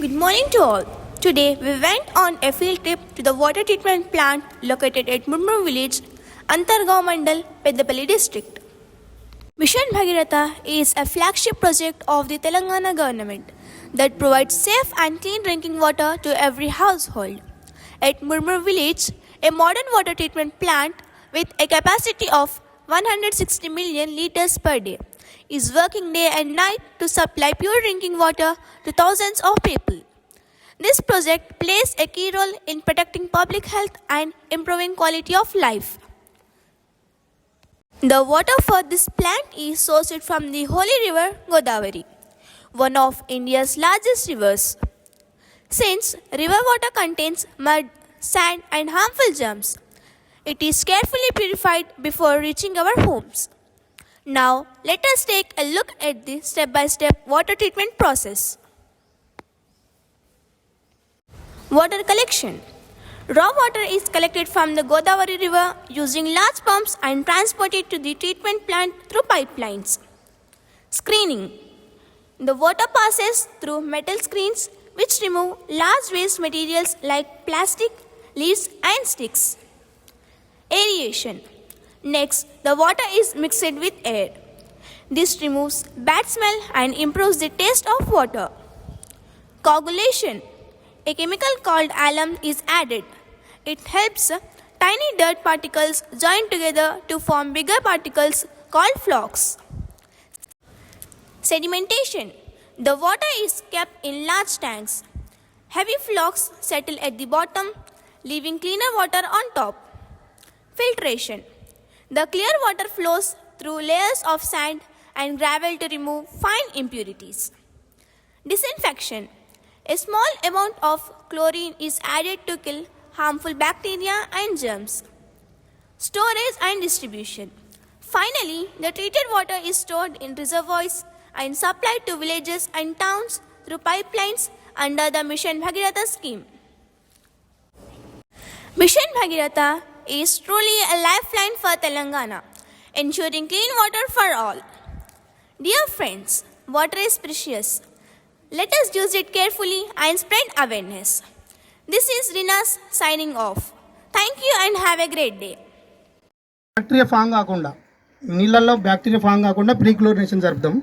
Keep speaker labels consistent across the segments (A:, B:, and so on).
A: Good morning to all. Today we went on a field trip to the water treatment plant located at Murmur village, Antargaon Mandal, Peddapalli district. Mission Bhagiratha is a flagship project of the Telangana government that provides safe and clean drinking water to every household. At Murmur village, a modern water treatment plant with a capacity of 160 million liters per day is working day and night to supply pure drinking water to thousands of people. This project plays a key role in protecting public health and improving quality of life. The water for this plant is sourced from the holy river Godavari, one of India's largest rivers. Since river water contains mud, sand and harmful germs, it is carefully purified before reaching our homes. Now, let us take a look at the step-by-step water treatment process. Water collection. Raw water is collected from the Godavari river using large pumps and transported to the treatment plant through pipelines. Screening. The water passes through metal screens which remove large waste materials like plastic, leaves and sticks. Aeration. Next, the water is mixed with air. This removes bad smell and improves the taste of water. Coagulation. A chemical called alum is added. It helps tiny dirt particles join together to form bigger particles called flocks. Sedimentation. The water is kept in large tanks. Heavy flocks settle at the bottom, leaving cleaner water on top. Filtration. The clear water flows through layers of sand and gravel to remove fine impurities. Disinfection. A small amount of chlorine is added to kill harmful bacteria and germs. Storage and distribution. Finally, the treated water is stored in reservoirs and supplied to villages and towns through pipelines under the Mission Bhagiratha scheme. Mission Bhagiratha is truly a lifeline for Telangana, ensuring clean water for all. Dear friends, water is precious. Let us use it carefully and spread awareness. This is Rinas signing off. Thank you and have a great day.
B: Bacteria form కాకుండా నీళ్ళల్లో bacteria form కాకుండా ప్రీక్లోరినేషన్ జరుపుతాం.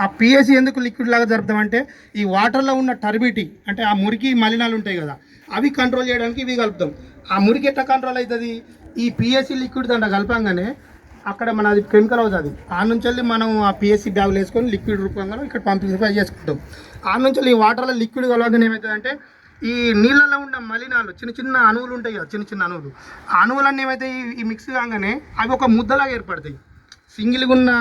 B: ఆ PSC ఎందుకు liquid లాగా జరుపుతాం అంటే ఈ వాటర్లో ఉన్న టర్బిటీ అంటే ఆ మురికి మలినాలు ఉంటాయి కదా అవి కంట్రోల్ చేయడానికి ఇవి కలుపుతాం. ఆ మురికి ఎట్లా కంట్రోల్ అవుతుంది? ఈ పిఎస్సి లిక్విడ్ దాంట్లో కలపంగానే అక్కడ మన అది కెమికల్ అవుతుంది. ఆ నుంచి వెళ్ళి మనం ఆ పిఎస్సి బ్యాగులు వేసుకొని లిక్విడ్ రూపంగా ఇక్కడ పంపిఫై చేసుకుంటాం. ఆ నుంచి వెళ్ళి ఈ వాటర్లో లిక్విడ్ కలవగానే ఏమవుతుందంటే ఈ నీళ్ళలో ఉన్న మలినాలు చిన్న చిన్న అణువులు ఉంటాయి కదా, చిన్న చిన్న అణువులు, ఆ అణువులన్నీ ఏమైతే ఈ మిక్స్ కాగానే అవి ఒక ముద్దలాగా ఏర్పడతాయి. సింగిల్గా ఉన్న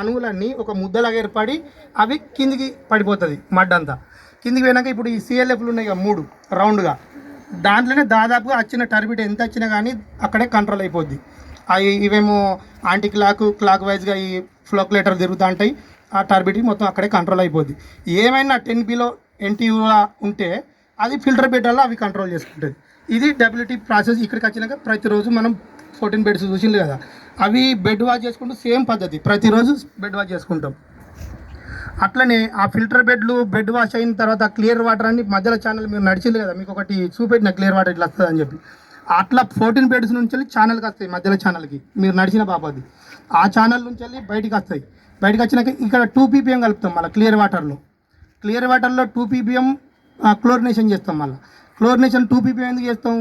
B: అణువులన్నీ ఒక ముద్దలాగా ఏర్పడి అవి కిందికి పడిపోతుంది. మడ్ అంతా కిందికి పోయినాక ఇప్పుడు ఈ సిఎల్ఎఫ్లు ఉన్నాయి కదా 3 రౌండ్గా, దాంట్లోనే దాదాపుగా వచ్చిన టర్బిట్ ఎంత వచ్చినా కానీ అక్కడే కంట్రోల్ అయిపోద్ది. అవి ఇవేమో యాంటీ క్లాక్ వైజ్గా ఈ ఫ్లోక్యులేటర్ తిరుగుతూ ఉంటాయి. ఆ టర్బిట్ మొత్తం అక్కడే కంట్రోల్ అయిపోద్ది. ఏమైనా 10 బిలో NTU ఉంటే అది ఫిల్టర్ బెడ్ వల్ల అవి కంట్రోల్ చేసుకుంటుంది. ఇది డబ్ల్యూటీ ప్రాసెస్. ఇక్కడికి వచ్చినాక ప్రతిరోజు మనం 14 బెడ్స్ చూసింది కదా, అవి బెడ్ వాష్ చేసుకుంటూ సేమ్ పద్ధతి ప్రతిరోజు బెడ్ వాష్ చేసుకుంటాం. అట్లనే ఆ ఫిల్టర్ బెడ్ వాష్ అయిన తర్వాత క్లియర్ వాటర్ అని మధ్యలో ఛానల్ మీరు నడిచింది కదా, మీకు ఒకటి చూపెట్టిన క్లియర్ వాటర్ ఇట్లా వస్తుంది అని చెప్పి, అట్లా 14 బెడ్స్ నుంచి వెళ్ళి ఛానల్కి వస్తాయి. మధ్యలో ఛానల్కి మీరు నడిచిన పాపది ఆ ఛానల్ నుంచి వెళ్ళి బయటికి వస్తాయి. బయటకు వచ్చినాక ఇక్కడ 2 ppm కలుపుతాం. మళ్ళీ క్లియర్ వాటర్లో 2 ppm క్లోరినేషన్ చేస్తాం. మళ్ళీ క్లోరినేషన్ 2 ppm ఎందుకు చేస్తాం?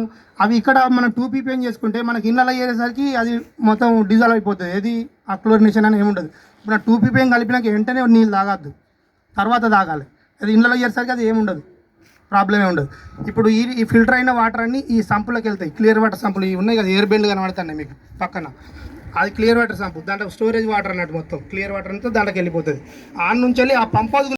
B: అవి ఇక్కడ మనం 2 ppm చేసుకుంటే మనకి ఇళ్ళలో అయ్యేసరికి అది మొత్తం డిజాల్వ్ అయిపోతుంది. ఏది ఆ క్లోరినేషన్ అని ఏముండదు. ఇప్పుడు 2 ppm కలిపినాక వెంటనే నీళ్ళు తాగద్దు, తర్వాత తాగాలి. అది ఇళ్ళలో అయ్యేసరికి అది ఏముండదు, ప్రాబ్లమే ఉండదు. ఇప్పుడు ఈ ఫిల్టర్ అయిన వాటర్ అన్నీ ఈ సంపులోకి వెళ్తాయి. క్లియర్ వాటర్ సంపులు ఇవి ఉన్నాయి కదా, ఎయిర్ బెండ్ కనబడుతున్నాయి మీకు పక్కన, అది క్లియర్ వాటర్ సంపు. దాంట్లో స్టోరేజ్ వాటర్ అన్నట్టు మొత్తం క్లియర్ వాటర్ అంతా దాంట్లోకి వెళ్ళిపోతుంది. ఆ నుంచి వెళ్ళి ఆ పంప్ హౌస్